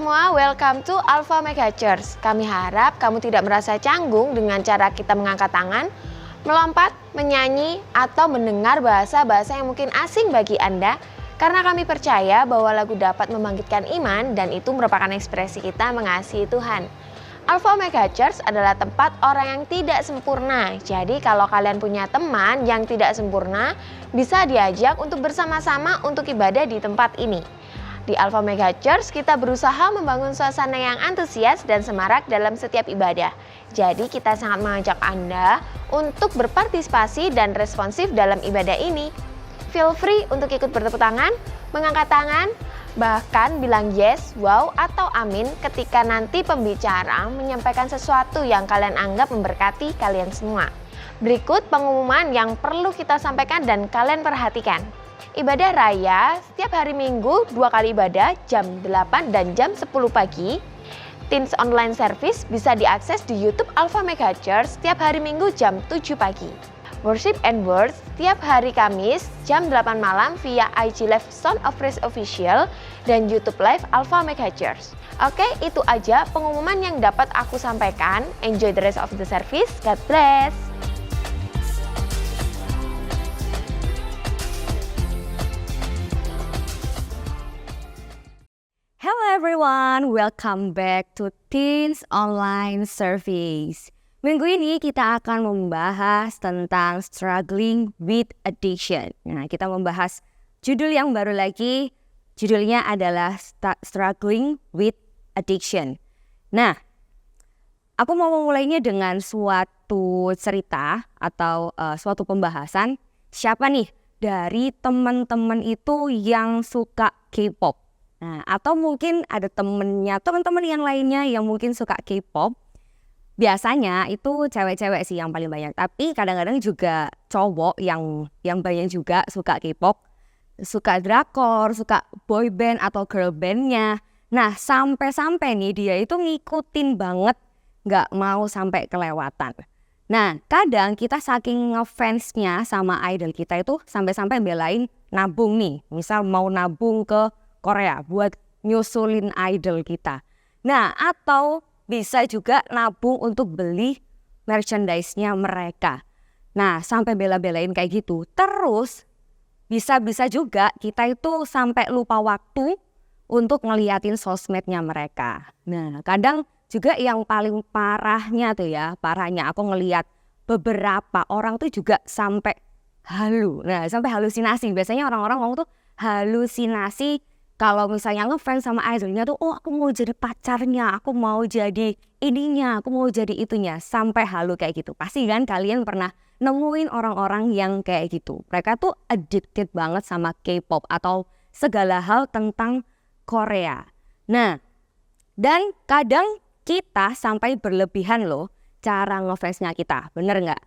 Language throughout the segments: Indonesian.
semua, welcome to Alpha Mega Church. Kami harap kamu tidak merasa canggung dengan cara kita mengangkat tangan, melompat, menyanyi, atau mendengar bahasa-bahasa yang mungkin asing bagi Anda. Karena kami percaya bahwa lagu dapat membangkitkan iman dan itu merupakan ekspresi kita mengasihi Tuhan. Alpha Mega Church adalah tempat orang yang tidak sempurna. Jadi kalau kalian punya teman yang tidak sempurna, bisa diajak untuk bersama-sama untuk ibadah di tempat ini. Di Alpha Mega Church, kita berusaha membangun suasana yang antusias dan semarak dalam setiap ibadah. Jadi kita sangat mengajak Anda untuk berpartisipasi dan responsif dalam ibadah ini. Feel free untuk ikut bertepuk tangan, mengangkat tangan, bahkan bilang yes, wow, atau amin ketika nanti pembicara menyampaikan sesuatu yang kalian anggap memberkati kalian semua. Berikut pengumuman yang perlu kita sampaikan dan kalian perhatikan. Ibadah raya setiap hari Minggu 2 kali ibadah jam 8 dan jam 10 pagi. Teens online service bisa diakses di YouTube Alpha Mega Church setiap hari Minggu jam 7 pagi. Worship and Words setiap hari Kamis jam 8 malam via IG Live Sound of Praise Official dan YouTube Live Alpha Mega Church. Oke, itu aja pengumuman yang dapat aku sampaikan. Enjoy the rest of the service. God bless. Hello everyone, welcome back to Teens Online Service. Minggu ini kita akan membahas tentang struggling with addiction. Nah, kita membahas judul yang baru lagi, judulnya adalah struggling with addiction. Nah, aku mau memulainya dengan suatu cerita atau suatu pembahasan. Siapa nih dari teman-teman itu yang suka K-pop? Nah, atau mungkin ada teman-teman yang lainnya yang mungkin suka K-pop. Biasanya itu cewek-cewek sih yang paling banyak, tapi kadang-kadang juga cowok yang banyak juga suka K-pop, suka drakor, suka boy band atau girl bandnya. Nah, sampai-sampai nih dia itu ngikutin banget, nggak mau sampai kelewatan. Nah, kadang kita saking ngefansnya sama idol kita itu sampai-sampai belain nabung nih, misal mau nabung ke Korea buat nyusulin idol kita. Nah, atau bisa juga nabung untuk beli merchandise-nya mereka. Nah, sampai bela-belain kayak gitu. Terus bisa-bisa juga kita itu sampai lupa waktu untuk ngeliatin sosmednya mereka. Nah, kadang juga yang paling parahnya aku ngeliat beberapa orang tuh juga sampai sampai halusinasi. Biasanya orang-orang ngomong tuh halusinasi. Kalau misalnya ngefans sama idolnya tuh, oh aku mau jadi pacarnya, aku mau jadi ininya, aku mau jadi itunya, sampai halu kayak gitu. Pasti kan kalian pernah nemuin orang-orang yang kayak gitu. Mereka tuh addicted banget sama K-pop atau segala hal tentang Korea. Nah, dan kadang kita sampai berlebihan loh cara ngefansnya kita, bener nggak?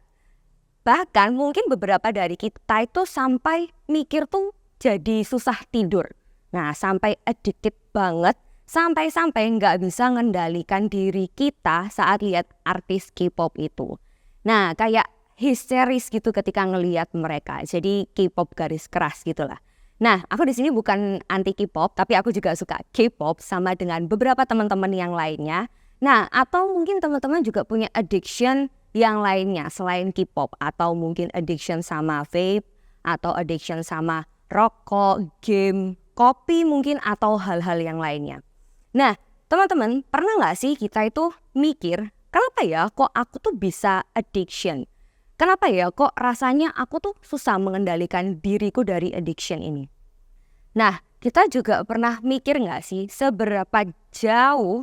Bahkan mungkin beberapa dari kita itu sampai mikir tuh jadi susah tidur. Nah, sampai addicted banget, sampai-sampai nggak bisa ngendalikan diri kita saat lihat artis K-pop itu. Nah, kayak histeris gitu ketika ngelihat mereka. Jadi K-pop garis keras gitulah. Nah, aku di sini bukan anti K-pop, tapi aku juga suka K-pop sama dengan beberapa teman-teman yang lainnya. Nah, atau mungkin teman-teman juga punya addiction yang lainnya selain K-pop, atau mungkin addiction sama vape, atau addiction sama rokok, game, kopi mungkin, atau hal-hal yang lainnya. Nah, teman-teman, pernah nggak sih kita itu mikir, kenapa ya kok aku tuh bisa addiction? Kenapa ya kok rasanya aku tuh susah mengendalikan diriku dari addiction ini? Nah, kita juga pernah mikir nggak sih seberapa jauh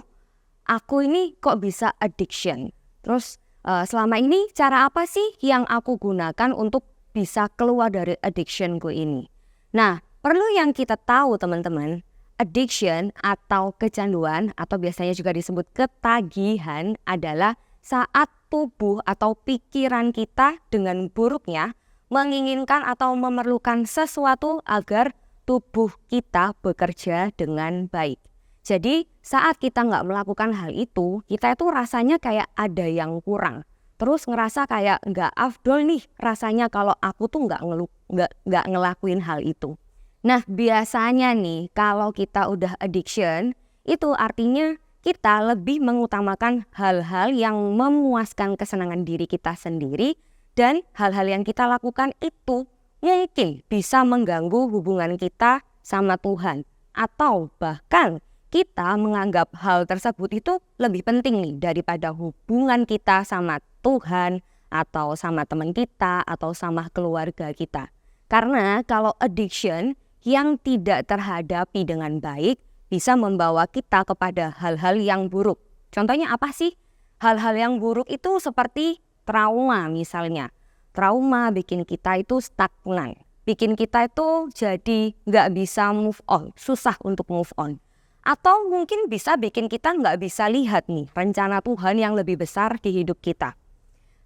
aku ini kok bisa addiction? Terus selama ini cara apa sih yang aku gunakan untuk bisa keluar dari addictionku ini? Nah, perlu yang kita tahu teman-teman, addiction atau kecanduan atau biasanya juga disebut ketagihan adalah saat tubuh atau pikiran kita dengan buruknya menginginkan atau memerlukan sesuatu agar tubuh kita bekerja dengan baik. Jadi saat kita nggak melakukan hal itu, kita itu rasanya kayak ada yang kurang. Terus ngerasa kayak nggak afdol nih rasanya kalau aku tuh nggak ngelakuin hal itu. Nah, biasanya nih kalau kita udah addiction, Itu artinya kita lebih mengutamakan hal-hal yang memuaskan kesenangan diri kita sendiri, dan hal-hal yang kita lakukan itu mungkin bisa mengganggu hubungan kita sama Tuhan, atau bahkan kita menganggap hal tersebut itu lebih penting nih daripada hubungan kita sama Tuhan, atau sama teman kita, atau sama keluarga kita. Karena kalau addiction yang tidak terhadapi dengan baik bisa membawa kita kepada hal-hal yang buruk. Contohnya apa sih? Hal-hal yang buruk itu seperti trauma misalnya. Trauma bikin kita itu stagnan, bikin kita itu jadi nggak bisa move on, susah untuk move on. Atau mungkin bisa bikin kita nggak bisa lihat nih rencana Tuhan yang lebih besar di hidup kita.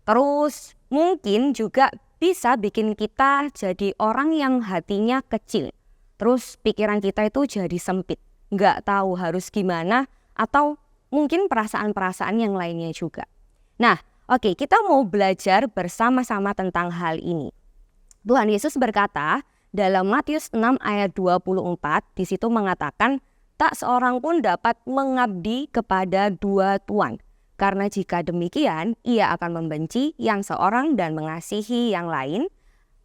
Terus mungkin juga bisa bikin kita jadi orang yang hatinya kecil. Terus pikiran kita itu jadi sempit, nggak tahu harus gimana, atau mungkin perasaan-perasaan yang lainnya juga. Nah, oke, kita mau belajar bersama-sama tentang hal ini. Tuhan Yesus berkata dalam Matius 6 ayat 24, di situ mengatakan, tak seorang pun dapat mengabdi kepada dua tuan. Karena jika demikian, ia akan membenci yang seorang dan mengasihi yang lain,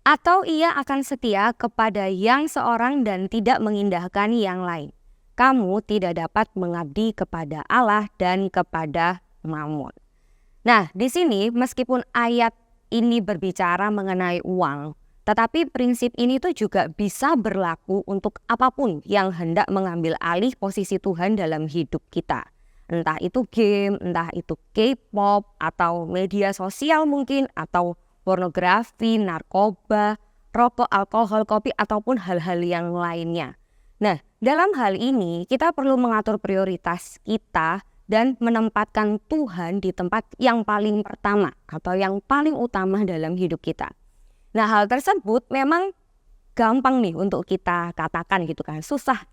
atau ia akan setia kepada yang seorang dan tidak mengindahkan yang lain. Kamu tidak dapat mengabdi kepada Allah dan kepada Mammon. Nah, di sini meskipun ayat ini berbicara mengenai uang, tetapi prinsip ini tuh juga bisa berlaku untuk apapun yang hendak mengambil alih posisi Tuhan dalam hidup kita. Entah itu game, entah itu K-pop, atau media sosial mungkin, atau pornografi, narkoba, rokok, alkohol, kopi, ataupun hal-hal yang lainnya. Nah, dalam hal ini kita perlu mengatur prioritas kita dan menempatkan Tuhan di tempat yang paling pertama atau yang paling utama dalam hidup kita. Nah, hal tersebut memang gampang nih untuk kita katakan gitu kan, susah.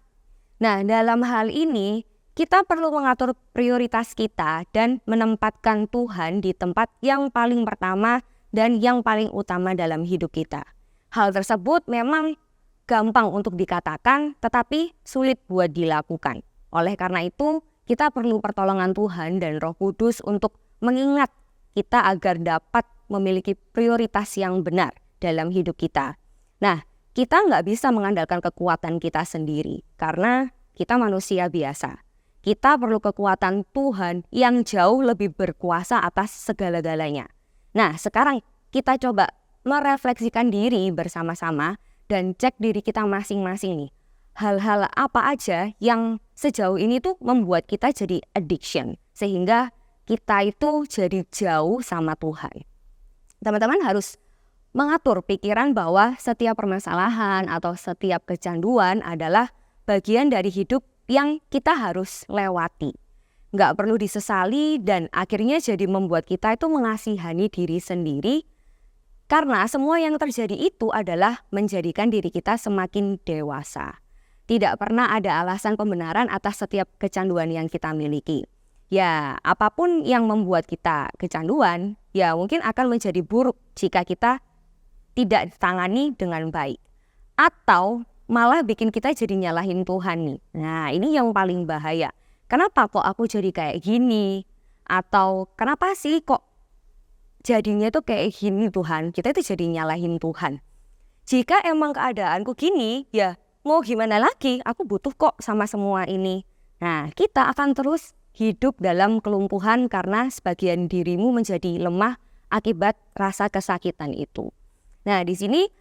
Nah, dalam hal ini kita perlu mengatur prioritas kita dan menempatkan Tuhan di tempat yang paling pertama dan yang paling utama dalam hidup kita. Hal tersebut memang gampang untuk dikatakan, tetapi sulit buat dilakukan. Oleh karena itu, kita perlu pertolongan Tuhan dan Roh Kudus untuk mengingat kita agar dapat memiliki prioritas yang benar dalam hidup kita. Nah, kita nggak bisa mengandalkan kekuatan kita sendiri karena kita manusia biasa. Kita perlu kekuatan Tuhan yang jauh lebih berkuasa atas segala-galanya. Nah, sekarang kita coba merefleksikan diri bersama-sama dan cek diri kita masing-masing nih. Hal-hal apa aja yang sejauh ini tuh membuat kita jadi addiction, sehingga kita itu jadi jauh sama Tuhan. Teman-teman harus mengatur pikiran bahwa setiap permasalahan atau setiap kecanduan adalah bagian dari hidup yang kita harus lewati. Nggak perlu disesali dan akhirnya jadi membuat kita itu mengasihani diri sendiri, karena semua yang terjadi itu adalah menjadikan diri kita semakin dewasa. Tidak pernah ada alasan pembenaran atas setiap kecanduan yang kita miliki. Ya, apapun yang membuat kita kecanduan, ya mungkin akan menjadi buruk jika kita tidak ditangani dengan baik. Atau malah bikin kita jadi nyalahin Tuhan nih. Nah, ini yang paling bahaya. Kenapa kok aku jadi kayak gini? Atau kenapa sih kok jadinya tuh kayak gini Tuhan? Kita itu jadi nyalahin Tuhan. Jika emang keadaanku gini, ya mau gimana lagi? Aku butuh kok sama semua ini. Nah, kita akan terus hidup dalam kelumpuhan karena sebagian dirimu menjadi lemah akibat rasa kesakitan itu. Nah, di sini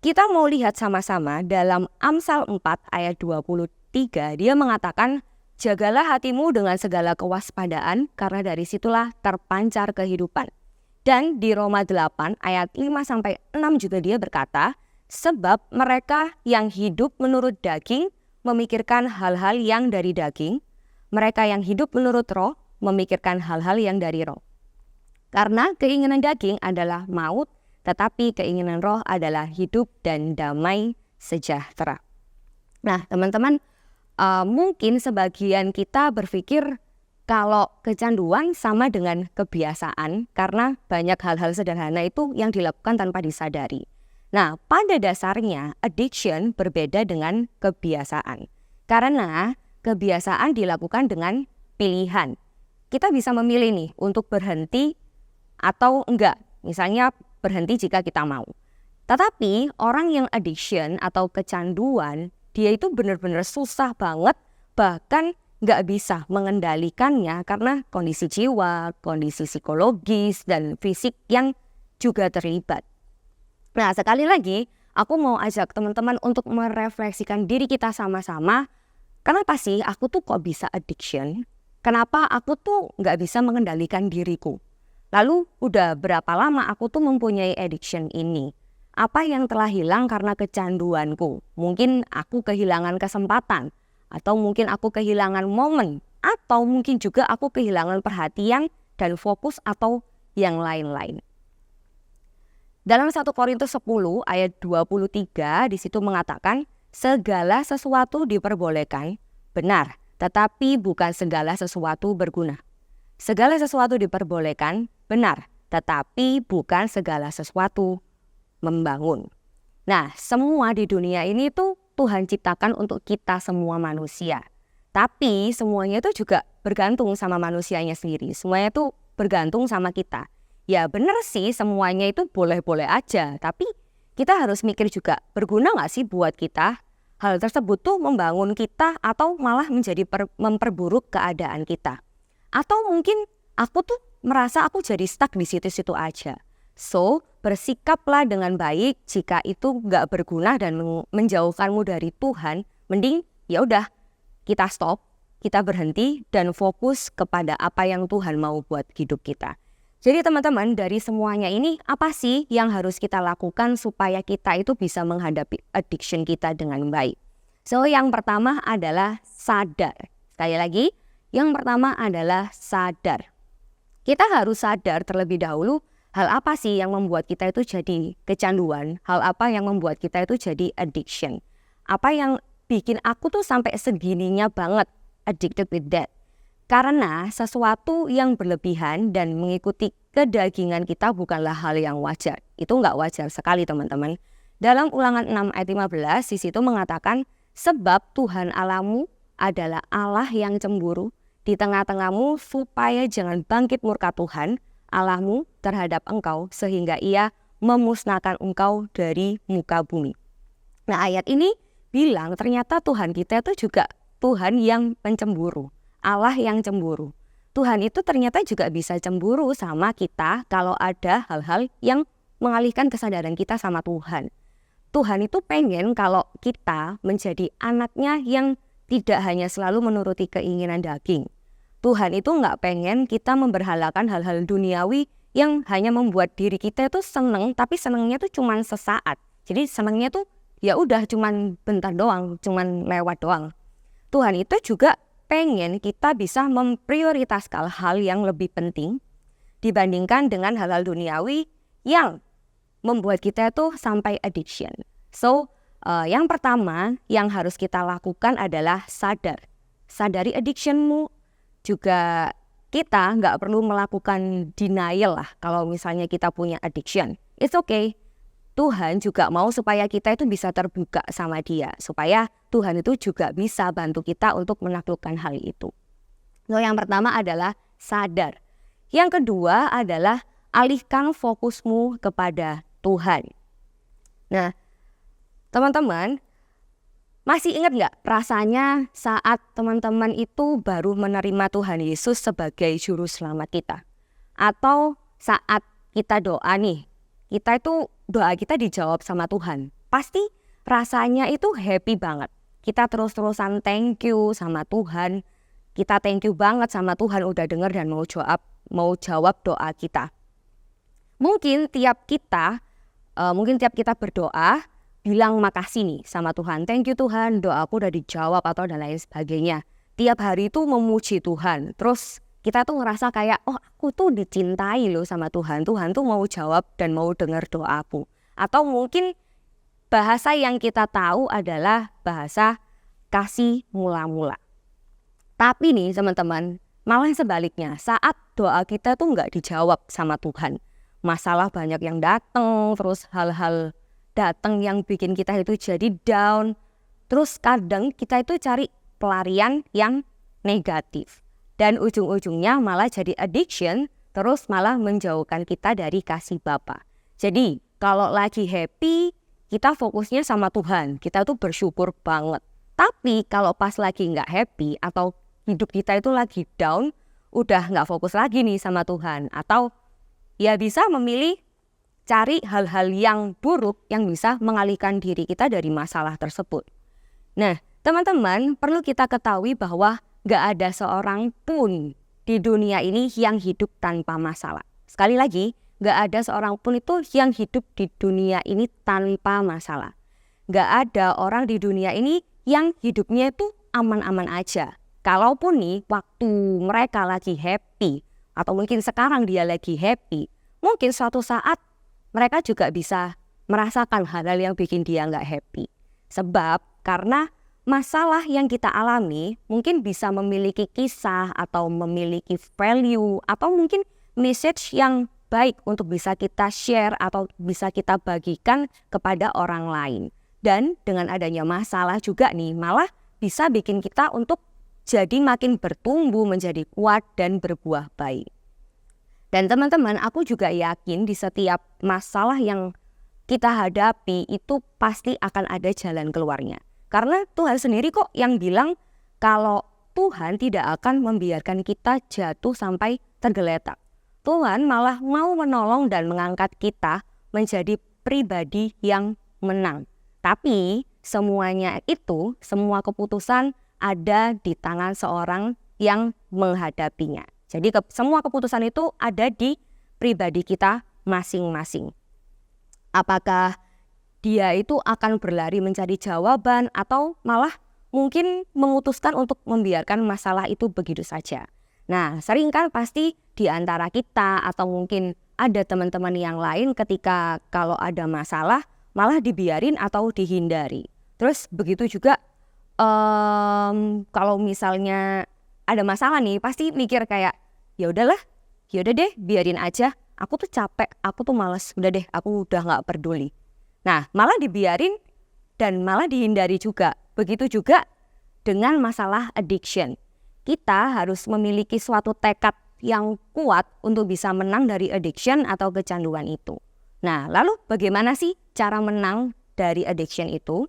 kita mau lihat sama-sama dalam Amsal 4 ayat 23, dia mengatakan, jagalah hatimu dengan segala kewaspadaan, karena dari situlah terpancar kehidupan. Dan di Roma 8 ayat 5-6 juga dia berkata, sebab mereka yang hidup menurut daging memikirkan hal-hal yang dari daging, mereka yang hidup menurut roh memikirkan hal-hal yang dari roh. Karena keinginan daging adalah maut, tetapi keinginan roh adalah hidup dan damai sejahtera. Nah, teman-teman, mungkin sebagian kita berpikir kalau kecanduan sama dengan kebiasaan karena banyak hal-hal sederhana itu yang dilakukan tanpa disadari. Nah, pada dasarnya addiction berbeda dengan kebiasaan. Karena kebiasaan dilakukan dengan pilihan. Kita bisa memilih nih untuk berhenti atau enggak. Misalnya berhenti jika kita mau. Tetapi orang yang addiction atau kecanduan, dia itu benar-benar susah banget, bahkan nggak bisa mengendalikannya karena kondisi jiwa, kondisi psikologis, dan fisik yang juga terlibat. Nah, sekali lagi, aku mau ajak teman-teman untuk merefleksikan diri kita sama-sama. Kenapa sih aku tuh kok bisa addiction? Kenapa aku tuh nggak bisa mengendalikan diriku? Lalu udah berapa lama aku tuh mempunyai addiction ini? Apa yang telah hilang karena kecanduanku? Mungkin aku kehilangan kesempatan, atau mungkin aku kehilangan momen, atau mungkin juga aku kehilangan perhatian dan fokus atau yang lain-lain. Dalam 1 Korintus 10 ayat 23 di situ mengatakan, segala sesuatu diperbolehkan, benar, tetapi bukan segala sesuatu berguna. Segala sesuatu diperbolehkan, benar, tetapi bukan segala sesuatu membangun. Nah, semua di dunia ini tuh Tuhan ciptakan untuk kita semua manusia. Tapi semuanya itu juga bergantung sama manusianya sendiri. Semuanya tuh bergantung sama kita. Ya benar sih, semuanya itu boleh-boleh aja. Tapi kita harus mikir juga, berguna gak sih buat kita? Hal tersebut tuh membangun kita atau malah menjadi memperburuk keadaan kita. Atau mungkin aku tuh merasa aku jadi stuck di situ-situ aja. So, bersikaplah dengan baik. Jika itu gak berguna dan menjauhkanmu dari Tuhan, mending ya udah kita stop, kita berhenti dan fokus kepada apa yang Tuhan mau buat hidup kita. Jadi teman-teman, dari semuanya ini apa sih yang harus kita lakukan supaya kita itu bisa menghadapi addiction kita dengan baik? So, yang pertama adalah sadar. Sekali lagi, yang pertama adalah sadar. Kita harus sadar terlebih dahulu hal apa sih yang membuat kita itu jadi kecanduan, hal apa yang membuat kita itu jadi addiction. Apa yang bikin aku tuh sampai segininya banget addicted with that. Karena sesuatu yang berlebihan dan mengikuti kedagingan kita bukanlah hal yang wajar. Itu nggak wajar sekali teman-teman. Dalam Ulangan 6 ayat 15 di situ mengatakan, sebab Tuhan Allahmu adalah Allah yang cemburu di tengah-tengahmu supaya jangan bangkit murka Tuhan Allahmu terhadap engkau sehingga ia memusnahkan engkau dari muka bumi. Nah, ayat ini bilang ternyata Tuhan kita itu juga Tuhan yang pencemburu. Allah yang cemburu. Tuhan itu ternyata juga bisa cemburu sama kita kalau ada hal-hal yang mengalihkan kesadaran kita sama Tuhan. Tuhan itu pengen kalau kita menjadi anaknya yang tidak hanya selalu menuruti keinginan daging. Tuhan itu nggak pengen kita memberhalakan hal-hal duniawi yang hanya membuat diri kita itu seneng, tapi senengnya tuh cuman sesaat. Jadi senengnya tuh ya udah cuman bentar doang, cuman lewat doang. Tuhan itu juga pengen kita bisa memprioritaskan hal yang lebih penting dibandingkan dengan hal-hal duniawi yang membuat kita tuh sampai addiction. So, yang pertama yang harus kita lakukan adalah sadar. Sadari addictionmu. Juga kita nggak perlu melakukan denial lah kalau misalnya kita punya addiction. It's okay. Tuhan juga mau supaya kita itu bisa terbuka sama Dia, supaya Tuhan itu juga bisa bantu kita untuk menaklukkan hal itu. So, yang pertama adalah sadar. Yang kedua adalah alihkan fokusmu kepada Tuhan. Nah, teman-teman, masih ingat nggak rasanya saat teman-teman itu baru menerima Tuhan Yesus sebagai juru selamat kita? Atau saat kita doa nih, kita itu doa kita dijawab sama Tuhan. Pasti rasanya itu happy banget. Kita terus-terusan thank you sama Tuhan. Kita thank you banget sama Tuhan udah dengar dan mau jawab doa kita. Mungkin tiap kita berdoa bilang makasih nih sama Tuhan. Thank you Tuhan, doaku udah dijawab atau dan lain sebagainya. Tiap hari itu memuji Tuhan. Terus kita tuh ngerasa kayak, oh aku tuh dicintai loh sama Tuhan. Tuhan tuh mau jawab dan mau dengar doaku. Atau mungkin bahasa yang kita tahu adalah bahasa kasih mula-mula. Tapi nih teman-teman, malah sebaliknya saat doa kita tuh nggak dijawab sama Tuhan. Masalah banyak yang datang, terus hal-hal datang yang bikin kita itu jadi down. Terus kadang kita itu cari pelarian yang negatif. Dan ujung-ujungnya malah jadi addiction, terus malah menjauhkan kita dari kasih Bapa. Jadi kalau lagi happy, kita fokusnya sama Tuhan, kita tuh bersyukur banget. Tapi kalau pas lagi nggak happy atau hidup kita itu lagi down, udah nggak fokus lagi nih sama Tuhan. Atau ya bisa memilih cari hal-hal yang buruk yang bisa mengalihkan diri kita dari masalah tersebut. Nah, teman-teman perlu kita ketahui bahwa nggak ada seorang pun di dunia ini yang hidup tanpa masalah. Sekali lagi, nggak ada seorang pun itu yang hidup di dunia ini tanpa masalah. Nggak ada orang di dunia ini yang hidupnya itu aman-aman aja. Kalaupun nih waktu mereka lagi happy, atau mungkin sekarang dia lagi happy, mungkin suatu saat mereka juga bisa merasakan hal-hal yang bikin dia nggak happy. Sebab karena masalah yang kita alami mungkin bisa memiliki kisah atau memiliki value atau mungkin message yang baik untuk bisa kita share atau bisa kita bagikan kepada orang lain. Dan dengan adanya masalah juga nih malah bisa bikin kita untuk jadi makin bertumbuh menjadi kuat dan berbuah baik. Dan teman-teman, aku juga yakin di setiap masalah yang kita hadapi itu pasti akan ada jalan keluarnya. Karena Tuhan sendiri kok yang bilang kalau Tuhan tidak akan membiarkan kita jatuh sampai tergeletak. Tuhan malah mau menolong dan mengangkat kita menjadi pribadi yang menang. Tapi semuanya itu, semua keputusan ada di tangan seorang yang menghadapinya. Jadi semua keputusan itu ada di pribadi kita masing-masing. Apakah dia itu akan berlari mencari jawaban atau malah mungkin memutuskan untuk membiarkan masalah itu begitu saja. Nah, sering kan pasti di antara kita atau mungkin ada teman-teman yang lain ketika kalau ada masalah malah dibiarin atau dihindari. Terus begitu juga kalau misalnya ada masalah nih pasti mikir kayak ya udahlah, ya udah deh biarin aja. Aku tuh capek, aku tuh malas, udah deh aku udah nggak peduli. Nah, malah dibiarin dan malah dihindari juga. Begitu juga dengan masalah addiction. Kita harus memiliki suatu tekad yang kuat untuk bisa menang dari addiction atau kecanduan itu. Nah, lalu bagaimana sih cara menang dari addiction itu?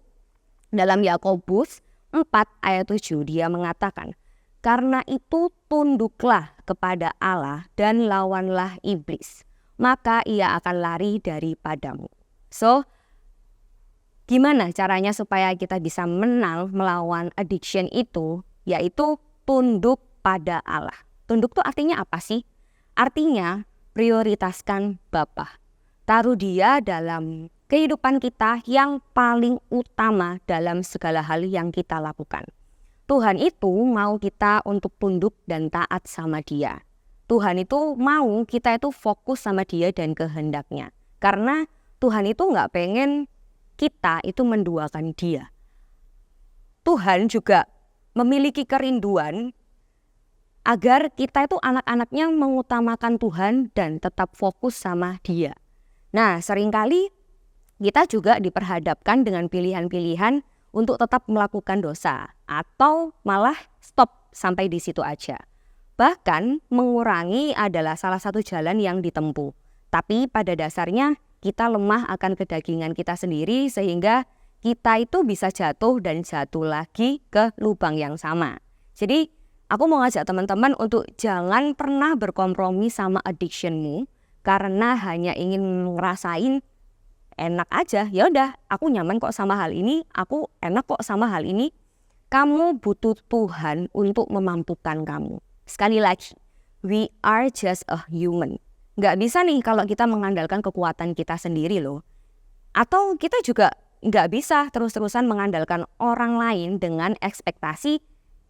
Dalam Yakobus 4 ayat 7 dia mengatakan, karena itu tunduklah kepada Allah dan lawanlah iblis, maka ia akan lari daripadamu. So, gimana caranya supaya kita bisa menang melawan addiction itu? Yaitu tunduk pada Allah. Tunduk itu artinya apa sih? Artinya prioritaskan Bapa. Taruh dia dalam kehidupan kita yang paling utama dalam segala hal yang kita lakukan. Tuhan itu mau kita untuk tunduk dan taat sama dia. Tuhan itu mau kita itu fokus sama dia dan kehendaknya. Karena Tuhan itu nggak pengen kita itu menduakan dia. Tuhan juga memiliki kerinduan agar kita itu anak-anaknya mengutamakan Tuhan dan tetap fokus sama dia. Nah, seringkali kita juga diperhadapkan dengan pilihan-pilihan untuk tetap melakukan dosa atau malah stop sampai di situ aja. Bahkan mengurangi adalah salah satu jalan yang ditempuh. Tapi pada dasarnya kita lemah akan kedagingan kita sendiri sehingga kita itu bisa jatuh dan jatuh lagi ke lubang yang sama. Jadi aku mau ngajak teman-teman untuk jangan pernah berkompromi sama addictionmu karena hanya ingin ngerasain enak aja. Ya udah, aku nyaman kok sama hal ini, aku enak kok sama hal ini. Kamu butuh Tuhan untuk memampukan kamu. Sekali lagi, we are just a human. Nggak bisa nih kalau kita mengandalkan kekuatan kita sendiri loh. Atau kita juga nggak bisa terus-terusan mengandalkan orang lain dengan ekspektasi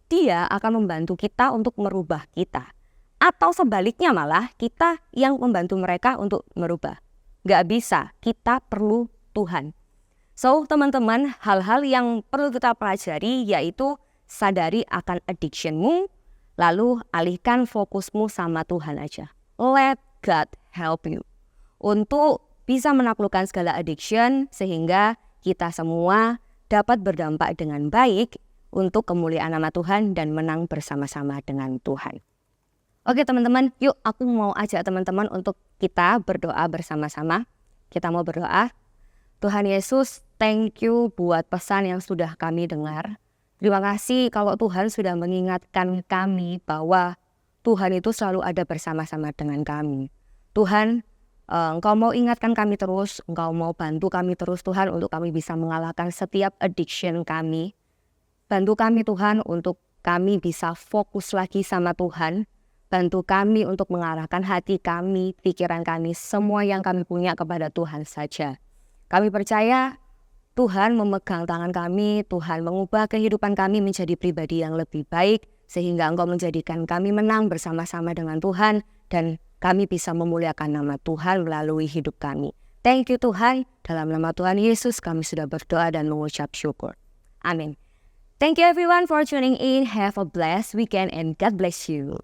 dia akan membantu kita untuk merubah kita. Atau sebaliknya malah kita yang membantu mereka untuk merubah. Nggak bisa, kita perlu Tuhan. So teman-teman, hal-hal yang perlu kita pelajari yaitu sadari akan addictionmu, lalu alihkan fokusmu sama Tuhan aja. Let God help you untuk bisa menaklukkan segala addiction sehingga kita semua dapat berdampak dengan baik untuk kemuliaan nama Tuhan dan menang bersama-sama dengan Tuhan. Oke teman-teman, yuk aku mau ajak teman-teman untuk kita berdoa bersama-sama. Kita mau berdoa. Tuhan Yesus, thank you buat pesan yang sudah kami dengar. Terima kasih kalau Tuhan sudah mengingatkan kami bahwa Tuhan itu selalu ada bersama-sama dengan kami. Tuhan, Engkau mau ingatkan kami terus, Engkau mau bantu kami terus Tuhan untuk kami bisa mengalahkan setiap addiction kami. Bantu kami Tuhan untuk kami bisa fokus lagi sama Tuhan. Bantu kami untuk mengarahkan hati kami, pikiran kami, semua yang kami punya kepada Tuhan saja. Kami percaya Tuhan memegang tangan kami, Tuhan mengubah kehidupan kami menjadi pribadi yang lebih baik, sehingga Engkau menjadikan kami menang bersama-sama dengan Tuhan, dan kami bisa memuliakan nama Tuhan melalui hidup kami. Thank you Tuhan, dalam nama Tuhan Yesus kami sudah berdoa dan mengucap syukur. Amin. Thank you everyone for tuning in. Have a blessed weekend and God bless you.